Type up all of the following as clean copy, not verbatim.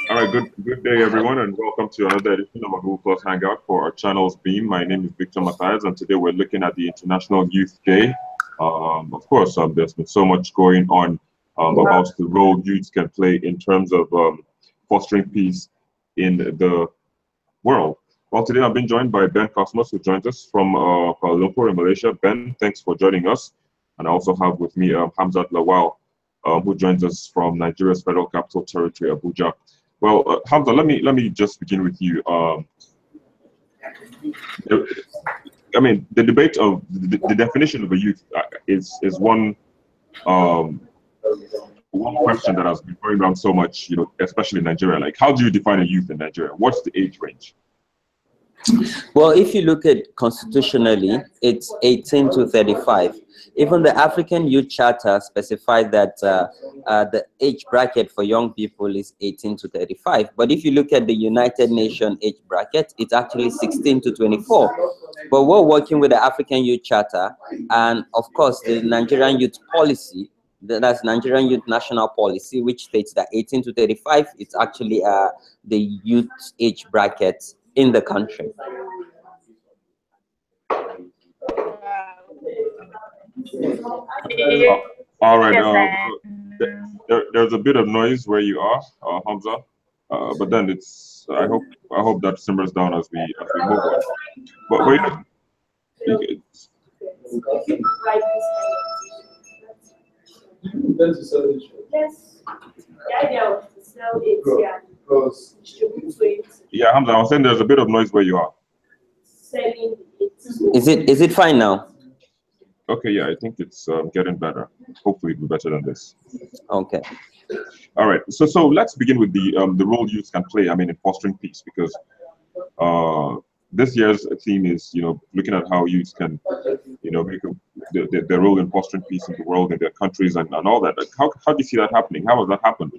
All right, good day, everyone, and welcome to another edition of our Google Plus Hangout for our channel's Beam. My name is Victor Matthias, and today we're looking at the International Youth Day. Of course, there's been so much going on about the role youth can play in terms of fostering peace in the world. Well, today I've been joined by Ben Cosmos, who joins us from Kuala Lumpur in Malaysia. Ben, thanks for joining us. And I also have with me Hamzat Lawal, who joins us from Nigeria's Federal Capital Territory, Abuja. Well, Hamza, let me just begin with you. I mean, the debate of the definition of a youth is one question that has been going around so much, especially in Nigeria. Like, how do you define a youth in Nigeria? What's the age range? Well, if you look at constitutionally, it's 18 to 35. Even the African Youth Charter specified that the age bracket for young people is 18 to 35. But if you look at the United Nations age bracket, it's actually 16 to 24. But we're working with the African Youth Charter and, of course, the Nigerian Youth Policy. That's Nigerian Youth National Policy, which states that 18 to 35 is actually the youth age bracket in the country. All right. There's a bit of noise where you are, Hamza, but then it's. I hope that simmers down as we move on. But wait. Yeah, Hamza, I was saying there's a bit of noise where you are. Is it fine now? Okay, yeah, I think it's getting better. Hopefully, it'll be better than this. Okay. All right. So let's begin with the role youth can play. I mean, in fostering peace, because this year's theme is looking at how youth can make their role in fostering peace in the world, in their countries, and all that. Like, how do you see that happening? How has that happened?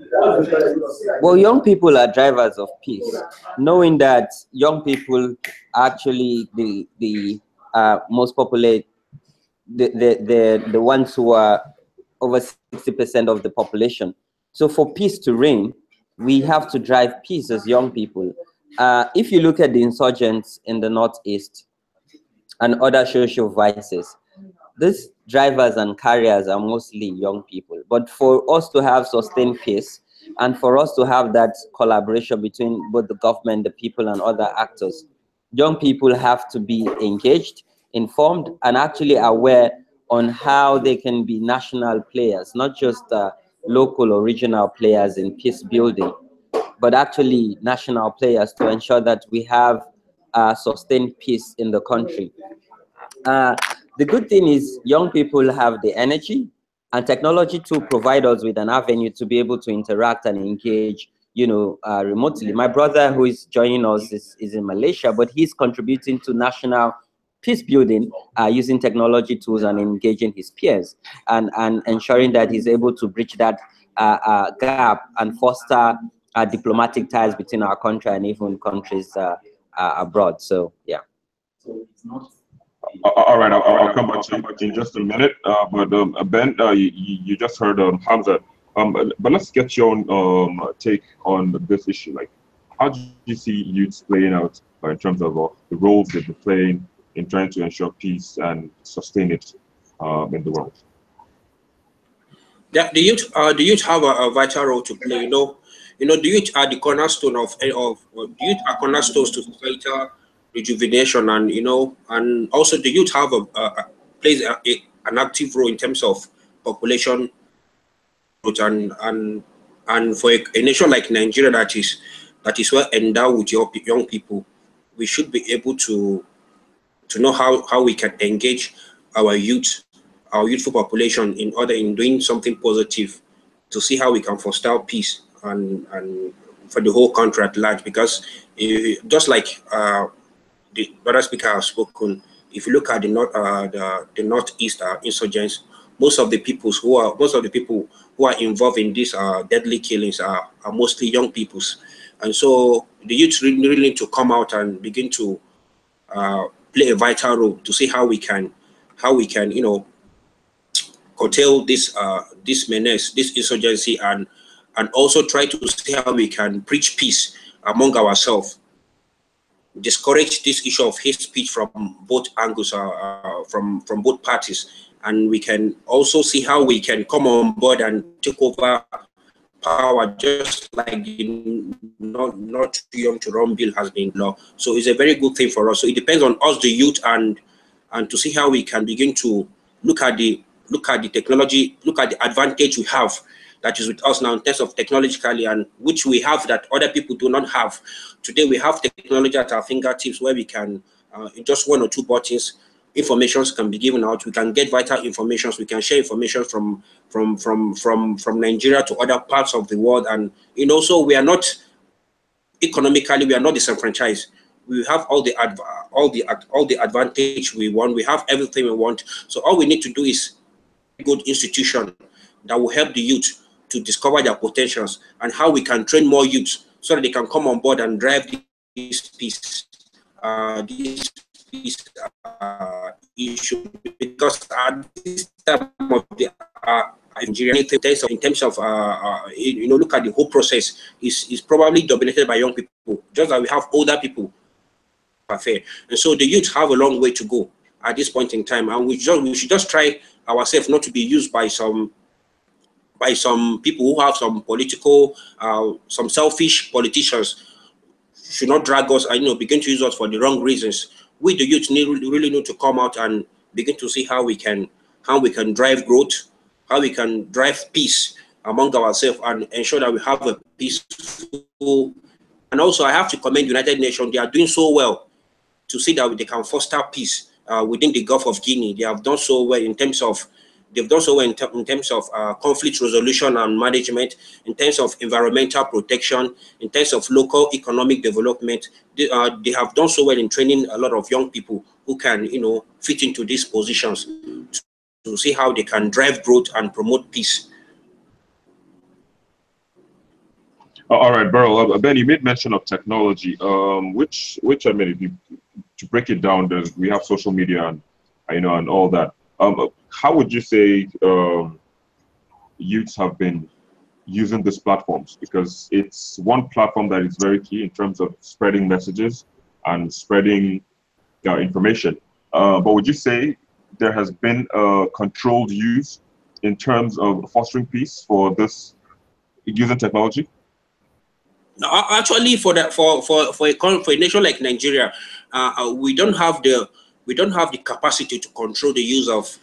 Well, young people are drivers of peace. Knowing that young people are actually the most populate, the ones who are over 60% of the population. So for peace to reign, we have to drive peace as young people. If you look at the insurgents in the Northeast and other social vices, these drivers and carriers are mostly young people. But for us to have sustained peace and for us to have that collaboration between both the government, the people, and other actors, young people have to be engaged, informed, and actually aware on how they can be national players, not just local or regional players in peace building, but actually national players to ensure that we have sustained peace in the country. The good thing is young people have the energy and technology to provide us with an avenue to be able to interact and engage, remotely. My brother who is joining us is in Malaysia, but he's contributing to national peace building using technology tools and engaging his peers and ensuring that he's able to bridge that gap and foster diplomatic ties between our country and even countries abroad. So, yeah. All right, I'll come back to you in just a minute. But Ben, you just heard Hamza. But let's get your own take on this issue. Like, how do you see youths playing out in terms of the roles they've been playing in trying to ensure peace and sustain it in the world? Yeah, the youth have a vital role to play. The youth are the cornerstone of the youth are cornerstones to societal rejuvenation, and also the youth have plays an active role in terms of population growth and for a nation like Nigeria that is well endowed with young people, we should be able to know how we can engage our youthful population in doing something positive to see how we can foster peace and for the whole country at large. Because just like the brother speaker has spoken, if you look at the Northeast insurgents, most of the people who are involved in these deadly killings are mostly young peoples, and so the youth really need to come out and begin to play a vital role to see how we can curtail this menace, this insurgency, and and also try to see how we can preach peace among ourselves, discourage this issue of hate speech from both angles, from both parties, and we can also see how we can come on board and take over power, just like the not too young to run bill has been law. So it's a very good thing for us. So it depends on us, the youth, and to see how we can begin to look at the technology, look at the advantage we have that is with us now in terms of technologically, and which we have that other people do not have. Today we have technology at our fingertips where we can, in just 1 or 2 buttons, informations can be given out. We can get vital information. We can share information from Nigeria to other parts of the world. And so we are not economically, we are not disenfranchised. We have all the advantage we want. We have everything we want. So all we need to do is a good institution that will help the youth to discover their potentials and how we can train more youths so that they can come on board and drive this peace issue. Because at this time of the Nigeria, in terms of look at the whole process is probably dominated by young people, just like we have older people. And so the youth have a long way to go at this point in time, and we should just try ourselves not to be used by some people who have some political, some selfish politicians should not drag us and begin to use us for the wrong reasons. We, the youth, really need to come out and begin to see how we can drive growth, how we can drive peace among ourselves, and ensure that we have a peaceful. And also, I have to commend United Nations. They are doing so well to see that they can foster peace within the Gulf of Guinea. They have done so well in terms of conflict resolution and management, in terms of environmental protection, in terms of local economic development. They have done so well in training a lot of young people who can, fit into these positions to see how they can drive growth and promote peace. All right, Beryl. Ben, you made mention of technology, which I mean, if you, to break it down, we have social media and all that. How would you say youths have been using these platforms? Because it's one platform that is very key in terms of spreading messages and spreading information. But would you say there has been a controlled use in terms of fostering peace for this using technology? No, actually, for a nation like Nigeria, we don't have the capacity to control the use of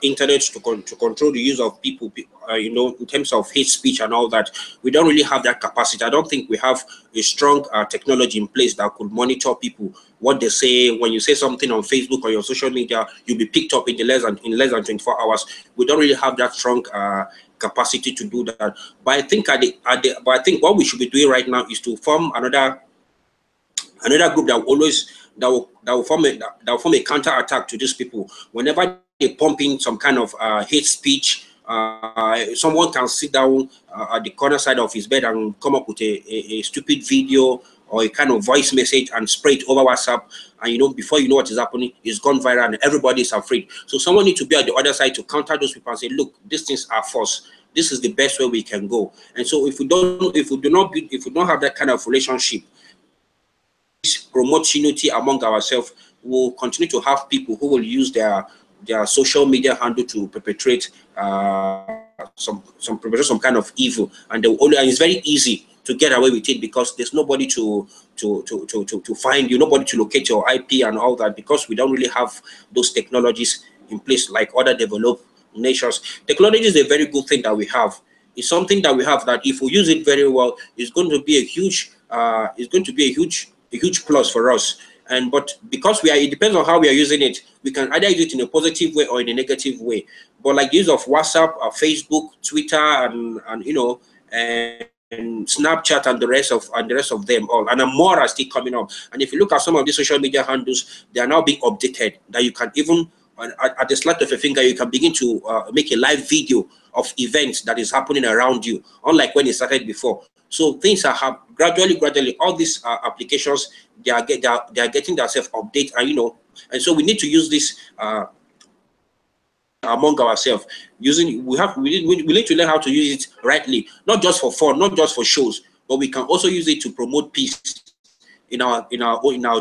internet, to control the use of people, in terms of hate speech and all that. We don't really have that capacity. I don't think we have a strong technology in place that could monitor people, what they say. When you say something on Facebook or your social media, you'll be picked up in less than 24 hours. We don't really have that strong capacity to do that. But I think I think what we should be doing right now is to form another group that will form a counter attack to these people. Whenever they pump in some kind of hate speech, someone can sit down at the corner side of his bed and come up with a stupid video or a kind of voice message and spray it over WhatsApp, and before you know what is happening, it's gone viral and everybody is afraid. So someone needs to be at the other side to counter those people and say, look, these things are false. This is the best way we can go. And so if we don't have that kind of relationship, promote unity among ourselves, we'll continue to have people who will use their social media handle to perpetrate some kind of evil, and it's very easy to get away with it because there's nobody to find you, nobody to locate your IP and all that, because we don't really have those technologies in place like other developed nations. Technology is a very good thing that we have. It's something that we have that if we use it very well, it's going to be a huge plus for us. But because it depends on how we are using it. We can either use it in a positive way or in a negative way. But like the use of WhatsApp, Facebook, Twitter, and Snapchat and the rest of them all, and more are still coming up. And if you look at some of these social media handles, they are now being updated. That you can even at the slap of a finger, you can begin to make a live video of events that is happening around you, unlike when it started before. So things are gradually. All these applications, they are getting themselves updated, and so we need to use this among ourselves. We need to learn how to use it rightly, not just for fun, not just for shows, but we can also use it to promote peace in our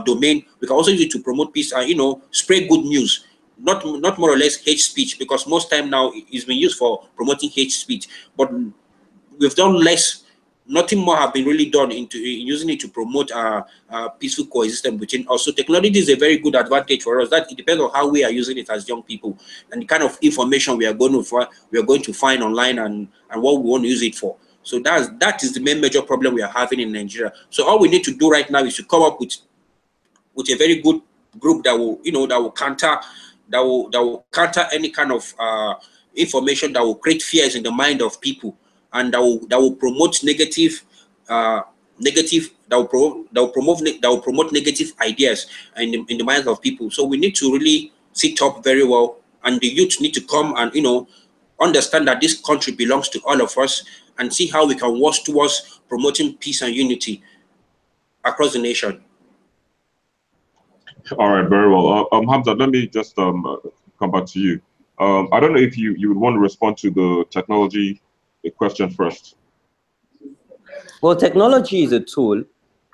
domain. We can also use it to promote peace and spread good news, not more or less hate speech, because most time now it's been used for promoting hate speech. But we've done less. Nothing more have been really done in using it to promote peaceful coexistence between us. So technology is a very good advantage for us. That it depends on how we are using it as young people and the kind of information we are going to find online and what we want to use it for. So that is the main major problem we are having in Nigeria. So all we need to do right now is to come up with a very good group that will counter any kind of information that will create fears in the mind of people, and that will promote negative ideas in the minds of people. So we need to really sit up very well, and the youth need to come and understand that this country belongs to all of us, and see how we can work towards promoting peace and unity across the nation. All right, very well. Hamza, let me just come back to you. I don't know if you would want to respond to the technology question first. Well, technology is a tool,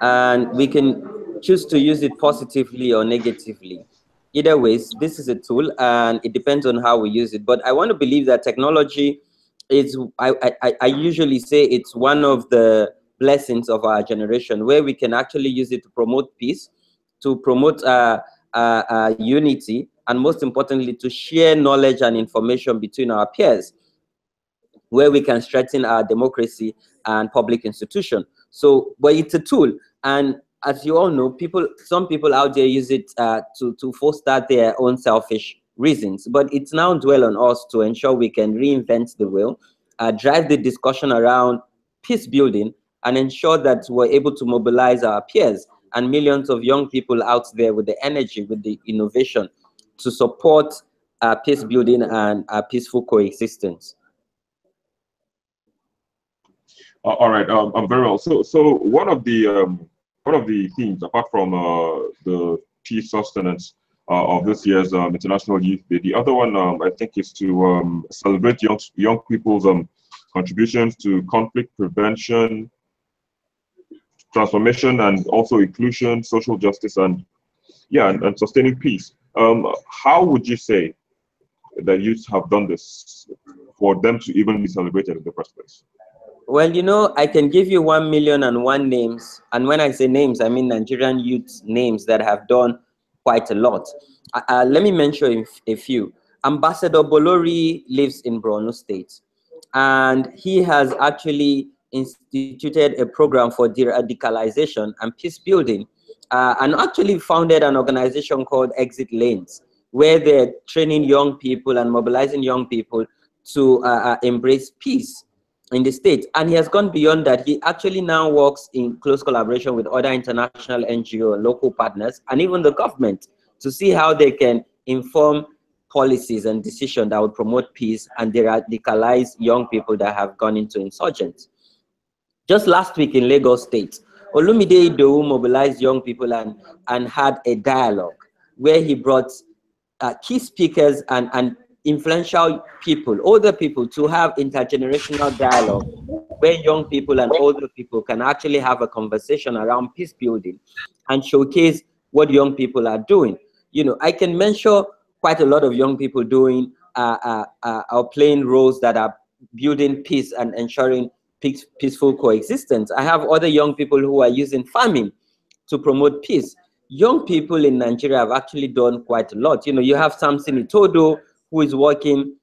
and we can choose to use it positively or negatively. Either ways, this is a tool, and it depends on how we use it. But I want to believe that technology is, I usually say it's one of the blessings of our generation, where we can actually use it to promote peace, to promote unity, and most importantly, to share knowledge and information between our peers, where we can strengthen our democracy and public institution. So, but it's a tool, and as you all know, some people out there use it to foster their own selfish reasons. But it's now dwell on us to ensure we can reinvent the wheel, drive the discussion around peace building, and ensure that we're able to mobilize our peers and millions of young people out there with the energy, with the innovation to support peace building and peaceful coexistence. All right, very well. So one of the themes, apart from the peace sustenance of this year's International Youth Day, the other one I think is to celebrate young people's contributions to conflict prevention, transformation, and also inclusion, social justice, and sustaining peace. How would you say that youth have done this for them to even be celebrated in the first place? Well, I can give you 1,000,001 names. And when I say names, I mean Nigerian youth names that have done quite a lot. Let me mention a few. Ambassador Bolori lives in Borno State, and he has actually instituted a program for de-radicalization and peace building, and actually founded an organization called Exit Lanes, where they're training young people and mobilizing young people to embrace peace in the state. And he has gone beyond that. He actually now works in close collaboration with other international NGO and local partners, and even the government, to see how they can inform policies and decisions that would promote peace and de-radicalize young people that have gone into insurgents. Just last week in Lagos State, Olumide Idowu mobilized young people and had a dialogue where he brought key speakers and influential people, older people, to have intergenerational dialogue where young people and older people can actually have a conversation around peace building and showcase what young people are doing. I can mention quite a lot of young people doing or playing roles that are building peace and ensuring peaceful coexistence. I have other young people who are using farming to promote peace. Young people in Nigeria have actually done quite a lot. You have Samson Itodo, who is working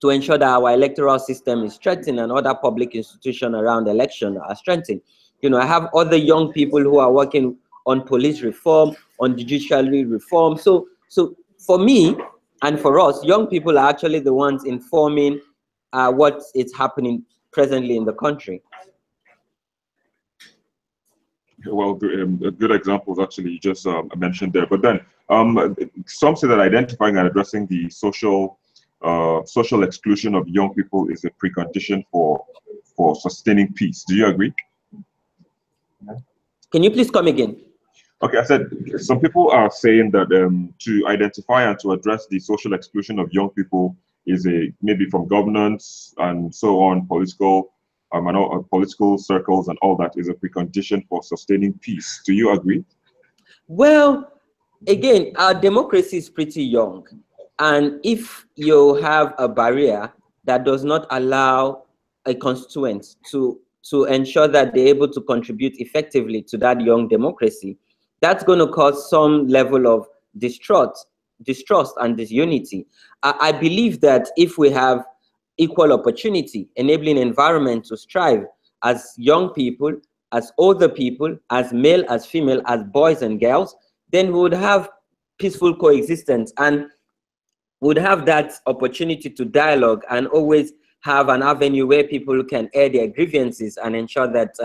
to ensure that our electoral system is strengthened and other public institutions around election are strengthened. I have other young people who are working on police reform, on judiciary reform. So for me and for us, young people are actually the ones informing what is happening presently in the country. Well, good examples actually you just mentioned there. But then some say that identifying and addressing the social exclusion of young people is a precondition for sustaining peace. Do you agree? Can you please come again? Okay, I said some people are saying that to identify and to address the social exclusion of young people is a maybe from governance and so on, political circles and all that is a precondition for sustaining peace. Do you agree? Well, again, our democracy is pretty young. And if you have a barrier that does not allow a constituent to ensure that they're able to contribute effectively to that young democracy, that's going to cause some level of distrust and disunity. I believe that if we have equal opportunity, enabling environment to strive as young people, as older people, as male, as female, as boys and girls, then we would have peaceful coexistence and would have that opportunity to dialogue and always have an avenue where people can air their grievances and ensure that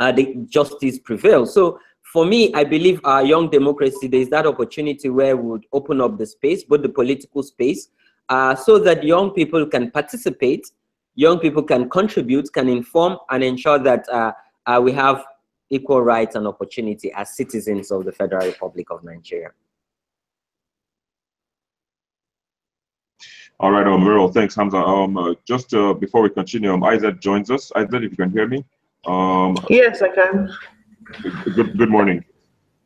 the justice prevails. So for me, I believe our young democracy, there's that opportunity where we would open up the space, both the political space, so that young people can participate, young people can contribute, can inform, and ensure that we have equal rights and opportunity as citizens of the Federal Republic of Nigeria. All right, Meryl, thanks, Hamza. Just before we continue, Isaac joins us. Isaac, if you can hear me. Yes, I can. Good morning.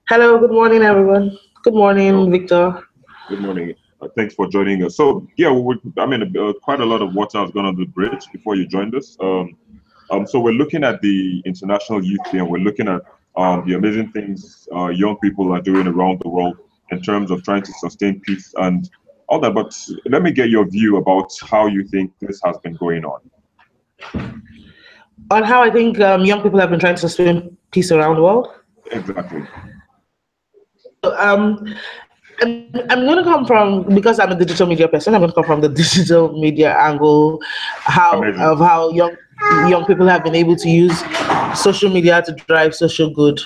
Hello, good morning, everyone. Good morning, Victor. Good morning. Thanks for joining us. So, yeah, quite a lot of water has gone on the bridge before you joined us. So we're looking at the International Youth Day, and we're looking at the amazing things young people are doing around the world in terms of trying to sustain peace and all that. But let me get your view about how you think this has been going on. On how I think young people have been trying to sustain peace around the world? Exactly. I'm going to come from, because I'm a digital media person, I'm going to come from the digital media angle, how young people have been able to use social media to drive social good.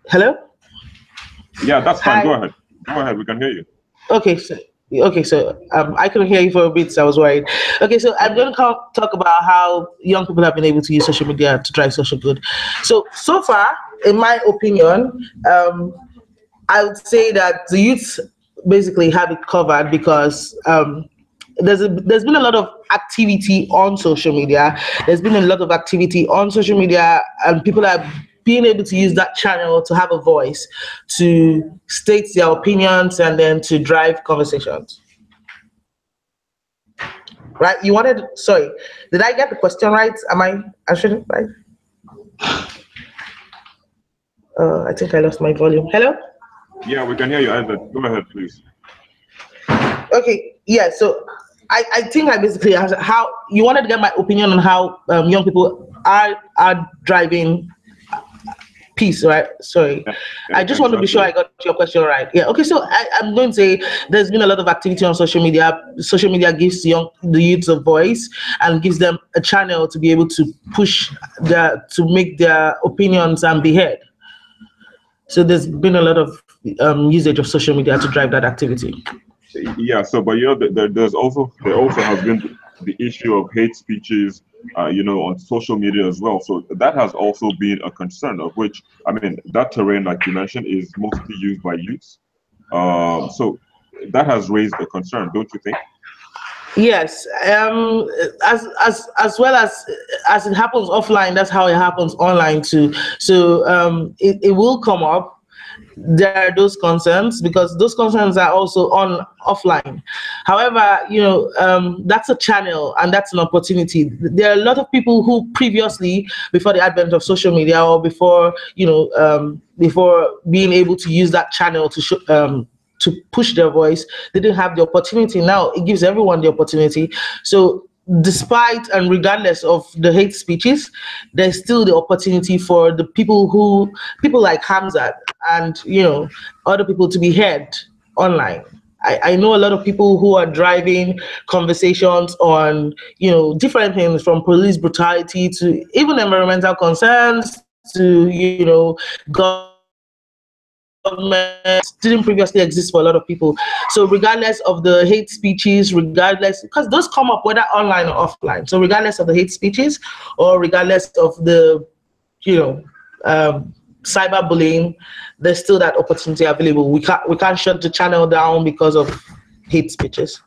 Hello? Yeah, that's fine. Hi. Go ahead. Go ahead. We can hear you. Okay, so I couldn't hear you for a bit, so I was worried. Okay, so I'm going to talk about how young people have been able to use social media to drive social good. So far, in my opinion, I would say that the youth basically have it covered because there's been a lot of activity on social media. There's been a lot of activity on social media, and people are being able to use that channel to have a voice, to state their opinions, and then to drive conversations. Right? Sorry, did I get the question right? Am I answering it right? I think I lost my volume. Hello? Yeah, we can hear you, Isaac. Go ahead, please. Okay, yeah, so I think I basically asked how you wanted to get my opinion on how young people are driving peace, right? Sorry, I just want to be sure I got your question right. Yeah, okay, so I'm going to say there's been a lot of activity on social media. Social media gives the youth a voice and gives them a channel to be able to push to make their opinions and be heard. So there's been a lot of usage of social media to drive that activity. Yeah, so but there also has been the issue of hate speeches, on social media as well. So that has also been a concern, of which, I mean, that terrain, like you mentioned, is mostly used by youths. So that has raised a concern, don't you think? Yes, as well as it happens offline, that's how it happens online too. So it will come up. There are those concerns because those concerns are also offline. However, that's a channel and that's an opportunity. There are a lot of people who previously, before the advent of social media or before before being able to use that channel to push their voice, they didn't have the opportunity. Now it gives everyone the opportunity. So despite and regardless of the hate speeches, there's still the opportunity for the people like Hamza and other people to be heard online. I know a lot of people who are driving conversations on different things, from police brutality to even environmental concerns to government didn't previously exist for a lot of people. So regardless of the hate speeches, because those come up whether online or offline. So regardless of the hate speeches or regardless of the cyberbullying, there's still that opportunity available. We can't shut the channel down because of hate speeches.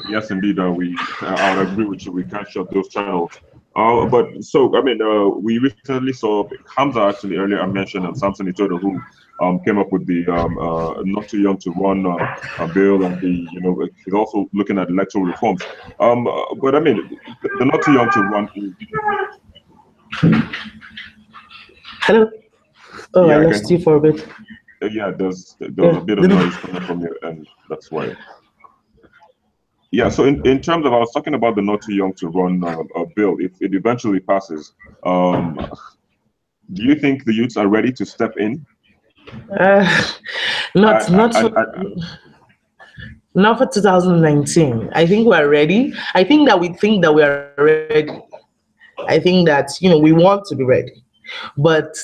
Yes, indeed. I would agree with you. We can't shut those channels. But so, I mean, we recently saw Hamza actually earlier mentioned and Samson Itodo, who came up with the not too young to run a bill, and he's also looking at electoral reforms. But I mean, the not too young to run. Hello. Oh, Yeah, I lost you for a bit. Yeah, there's a bit of noise coming from you, and that's why. Yeah, so in terms of, I was talking about the not too young to run a bill. If it eventually passes, do you think the youths are ready to step in? Not for 2019. I think we're ready. I think that we think that we are ready. I think that we want to be ready, but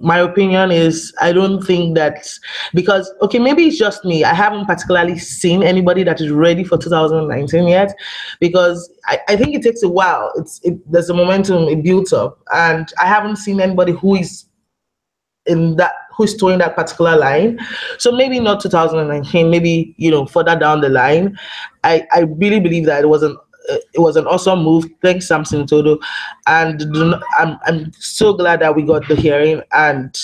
my opinion is I don't think that, because okay, maybe it's just me. I haven't particularly seen anybody that is ready for 2019 yet, because I think it takes a while. There's a momentum, it builds up, and I haven't seen anybody who's towing that particular line. So maybe not 2019, maybe further down the line. I really believe that it was an awesome move. Thanks, Samson Todo, and I'm so glad that we got the hearing, and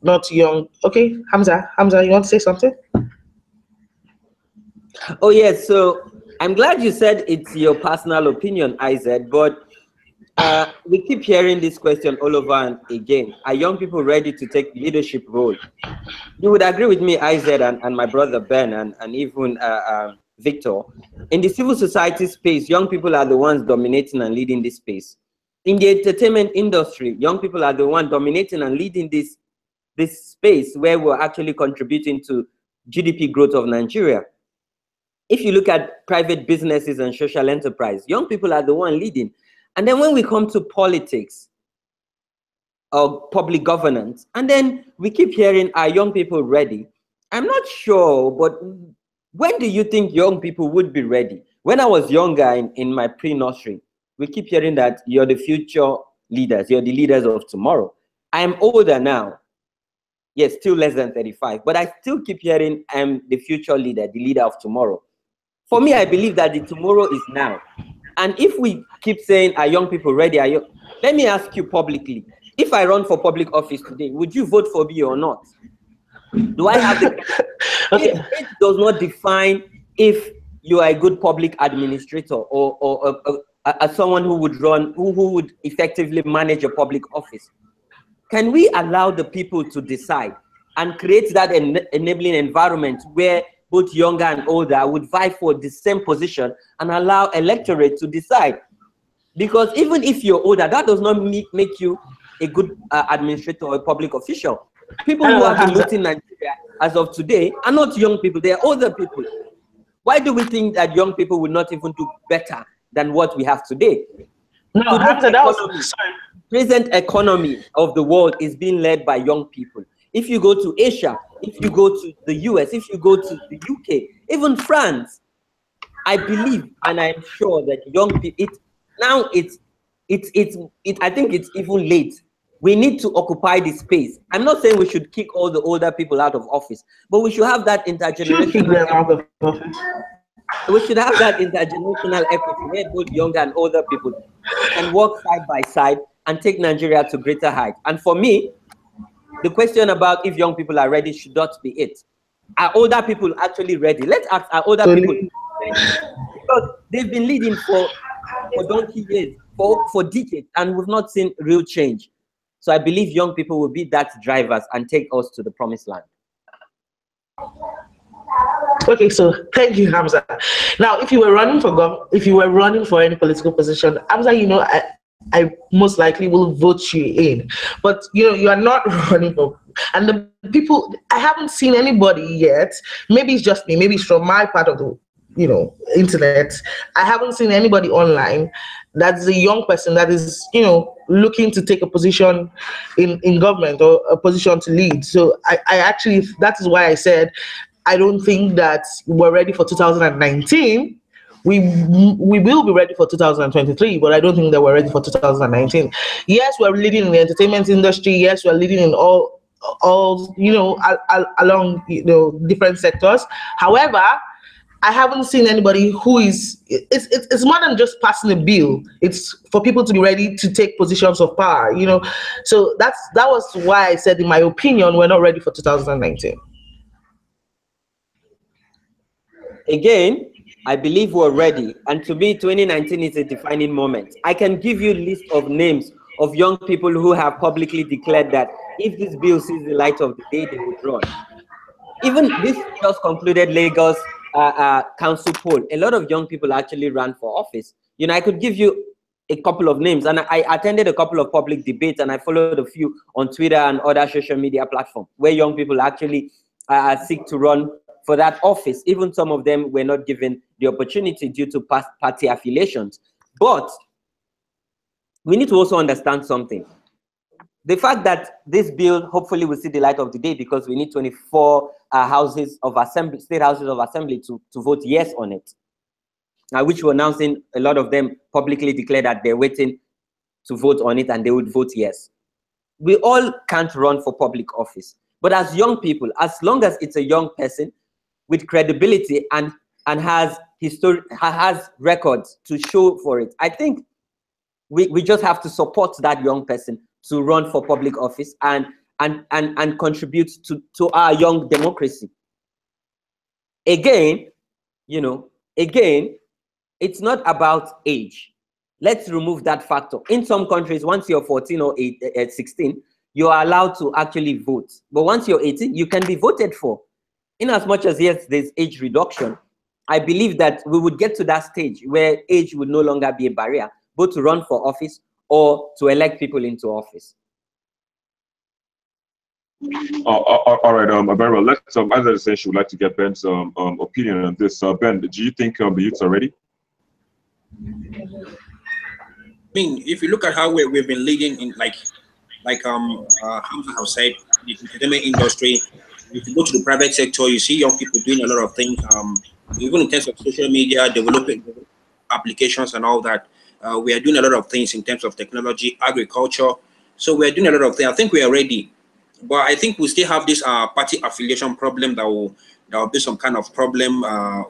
not young. Okay, Hamza, you want to say something? Oh yes, so I'm glad you said it's your personal opinion, Isaac, but we keep hearing this question all over and again. Are young people ready to take leadership role? You would agree with me, Isaac, and my brother Ben, and even Victor. In the civil society space, young people are the ones dominating and leading this space. In the entertainment industry, young people are the ones dominating and leading this space where we're actually contributing to GDP growth of Nigeria. If you look at private businesses and social enterprise, young people are the one leading. And then when we come to politics or public governance, and then we keep hearing, are young people ready? I'm not sure, but when do you think young people would be ready? When I was younger in my pre-nursery, we keep hearing that you're the future leaders, you're the leaders of tomorrow. I am older now. Yes, still less than 35, but I still keep hearing I'm the future leader, the leader of tomorrow. For me, I believe that the tomorrow is now. And if we keep saying, are young people ready? Let me ask you publicly, if I run for public office today, would you vote for me or not? Do I have the... Okay. It does not define if you are a good public administrator or someone who would run, who would effectively manage a public office. Can we allow the people to decide and create that enabling environment where both younger and older would vie for the same position and allow electorate to decide? Because even if you're older, that does not make you a good administrator or a public official. People who have been looting Nigeria as of today are not young people, they are older people. Why do we think that young people will not even do better than what we have today? No, present economy of the world is being led by young people. If you go to Asia, if you go to the US, if you go to the UK, even France, I believe and I'm sure that young people, I think it's even late. We need to occupy the space. I'm not saying we should kick all the older people out of office, but we should have that intergenerational. We should have that intergenerational equity where both younger and older people can work side by side and take Nigeria to greater heights. And for me, the question about if young people are ready should not be it. Are older people actually ready? Let's ask, are older people ready? Because they've been leading for donkey years, for decades, and we've not seen real change. So I believe young people will be that drivers and take us to the promised land. Okay, so thank you, Hamza. Now, if you were running for any political position, Hamza, I most likely will vote you in. But you are not running for, and the people, I haven't seen anybody yet. Maybe it's just me. Maybe it's from my part of the internet. I haven't seen anybody online that's a young person that is looking to take a position in government or a position to lead. So I that is why I said I don't think that we're ready for 2019, we will be ready for 2023, but I don't think that we're ready for 2019. Yes, we're leading in the entertainment industry. Yes, we're leading in all along different sectors. However, I haven't seen anybody who is. It's more than just passing a bill. It's for people to be ready to take positions of power. So that was why I said, in my opinion, we're not ready for 2019. Again, I believe we're ready, and to me, 2019 is a defining moment. I can give you a list of names of young people who have publicly declared that if this bill sees the light of the day, they would run. Even this just concluded Lagos council poll. A lot of young people actually ran for office. I could give you a couple of names, and I attended a couple of public debates, and I followed a few on Twitter and other social media platforms where young people actually seek to run for that office. Even some of them were not given the opportunity due to past party affiliations. But we need to also understand something. The fact that this bill hopefully will see the light of the day, because we need 24 houses of assembly, state houses of assembly to vote yes on it, which we're announcing. A lot of them publicly declare that they're waiting to vote on it and they would vote yes. We all can't run for public office, but as young people, as long as it's a young person with credibility and has records to show for it, I think we just have to support that young person to run for public office and contribute to our young democracy. Again, it's not about age. Let's remove that factor. In some countries, once you're 14 or 16, you are allowed to actually vote. But once you're 18, you can be voted for. In as much as, yes, there's age reduction, I believe that we would get to that stage where age would no longer be a barrier, both to run for office or to elect people into office. All right, very well. Let's, as I said, would like to get Ben's opinion on this. Ben, do you think the youths are ready? I mean, if you look at how we've been leading in, like Hamza have said, the entertainment industry. If you go to the private sector, you see young people doing a lot of things. Even in terms of social media, developing applications and all that. We are doing a lot of things in terms of technology, agriculture. So we are doing a lot of things. I think we are ready, but I think we still have this party affiliation problem that will be some kind of problem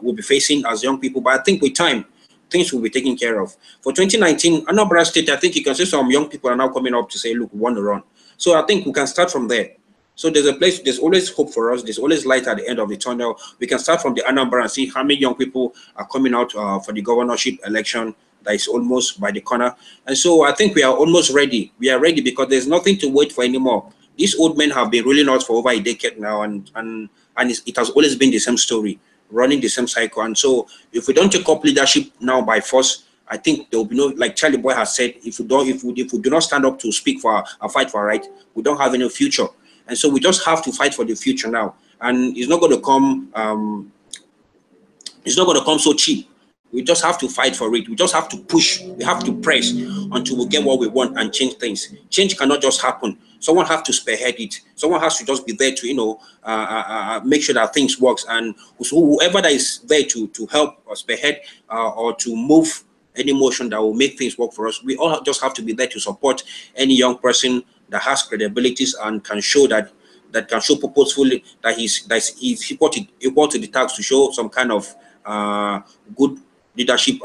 we'll be facing as young people. But I think with time, things will be taken care of. For 2019, Anambra State, I think you can see some young people are now coming up to say, look, we want to run. So I think we can start from there. So there's always hope for us. There's always light at the end of the tunnel. We can start from the Anambra and see how many young people are coming out for the governorship election that is almost by the corner. And so I think we are almost ready. We are ready because there's nothing to wait for anymore. These old men have been ruling us for over a decade now, and it has always been the same story, running the same cycle. And so if we don't take up leadership now by force, I think there will be no, like Charlie Boy has said, if we do not stand up to speak for our fight for our right, we don't have any future. And so we just have to fight for the future now. And it's not going to come. It's not going to come so cheap. We just have to fight for it. We just have to push. We have to press until we get what we want and change things. Change cannot just happen. Someone has to spearhead it. Someone has to just be there to, make sure that things works. And whoever that is there to help or spearhead or to move any motion that will make things work for us, we all just have to be there to support any young person that has credibilities and can show that can show purposefully that he's equal to the task to show some kind of good leadership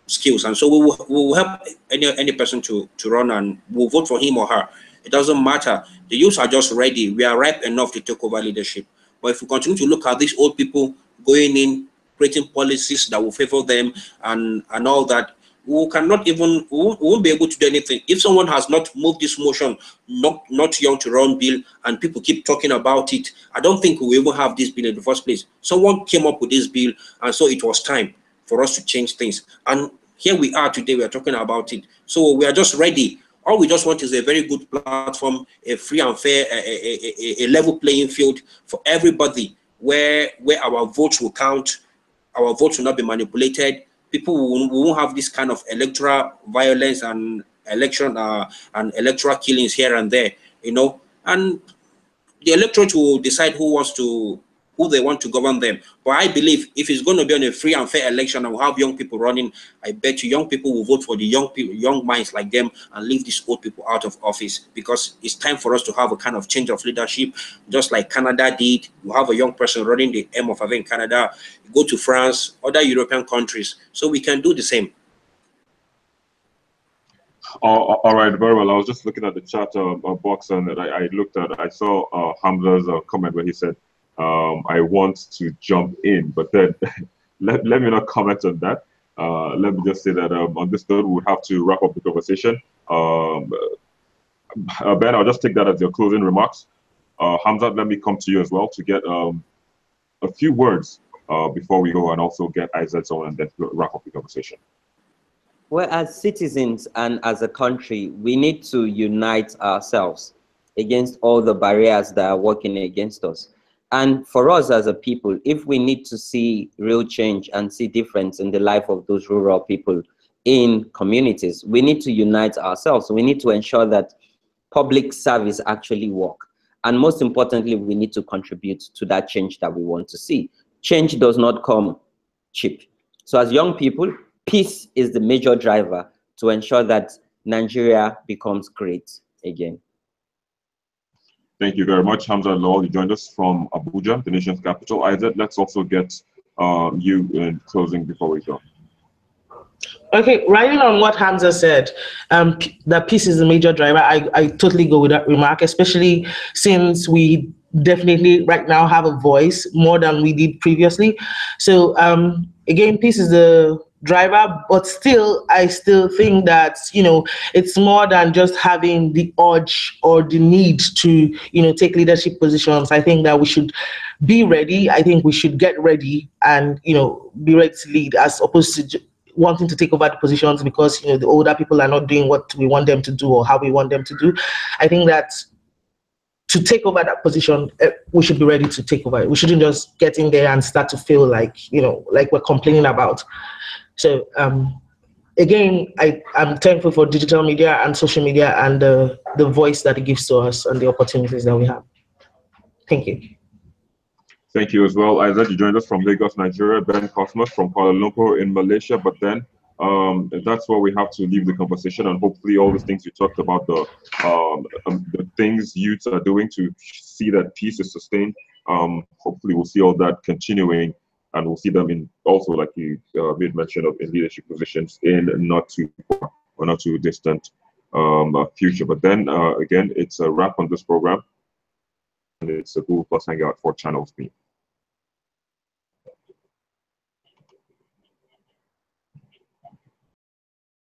skills. And so we will help any person to run, and we'll vote for him or her. It doesn't matter. The youths are just ready. We are ripe enough to take over leadership. But if we continue to look at these old people going in, creating policies that will favor them and all that, we won't be able to do anything. If someone has not moved this motion, not young to run bill, and people keep talking about it, I don't think we will have this bill in the first place. Someone came up with this bill, and so it was time for us to change things. And here we are today, we are talking about it. So we are just ready. All we just want is a very good platform, a free and fair, a level playing field for everybody, where our votes will count, our votes will not be manipulated. People won't have this kind of electoral violence and election and electoral killings here and there, and the electorate will decide who wants to who they want to govern them. But I believe if it's going to be on a free and fair election and we'll have young people running, I bet you young people will vote for the young people, young minds like them, and leave these old people out of office, because it's time for us to have a kind of change of leadership, just like Canada did. You have a young person running the aim of having Canada, you go to France, other European countries, so we can do the same. All right, very well. I was just looking at the chat box, and I saw Hamza's comment where he said, I want to jump in, but then let me not comment on that. Let me just say that on this note, we have to wrap up the conversation. Ben, I'll just take that as your closing remarks. Hamza, let me come to you as well to get a few words before we go, and also get Isaac on, and then wrap up the conversation. Well, as citizens and as a country, we need to unite ourselves against all the barriers that are working against us. And for us as a people, if we need to see real change and see difference in the life of those rural people in communities, we need to unite ourselves. We need to ensure that public service actually work. And most importantly, we need to contribute to that change that we want to see. Change does not come cheap. So as young people, peace is the major driver to ensure that Nigeria becomes great again. Thank you very much, Hamza Lawal. You joined us from Abuja, the nation's capital. Isaac, let's also get you in closing before we go. Okay, riding on what Hamza said, that peace is the major driver. I totally go with that remark, especially since we definitely right now have a voice more than we did previously. So again, peace is the driver, but still, I still think that, you know, it's more than just having the urge or the need to, you know, take leadership positions. I think that we should be ready. I think we should get ready and, you know, be ready to lead, as opposed to wanting to take over the positions because, you know, the older people are not doing what we want them to do or how we want them to do. I think that to take over that position, we should be ready to take over it. We shouldn't just get in there and start to feel like, you know, like we're complaining about. So again, I'm thankful for digital media and social media and the voice that it gives to us and the opportunities that we have. Thank you. Thank you as well, Isaac. You joined us from Lagos, Nigeria. Ben Cosmos from Kuala Lumpur in Malaysia. But then that's where we have to leave the conversation, and hopefully all the things you talked about, the things youths are doing to see that peace is sustained. Hopefully we'll see all that continuing, and we'll see them in also, like you made mention of, in leadership positions in not too far or not too distant future. But then again, it's a wrap on this program. And it's a Google Plus Hangout for Channels B.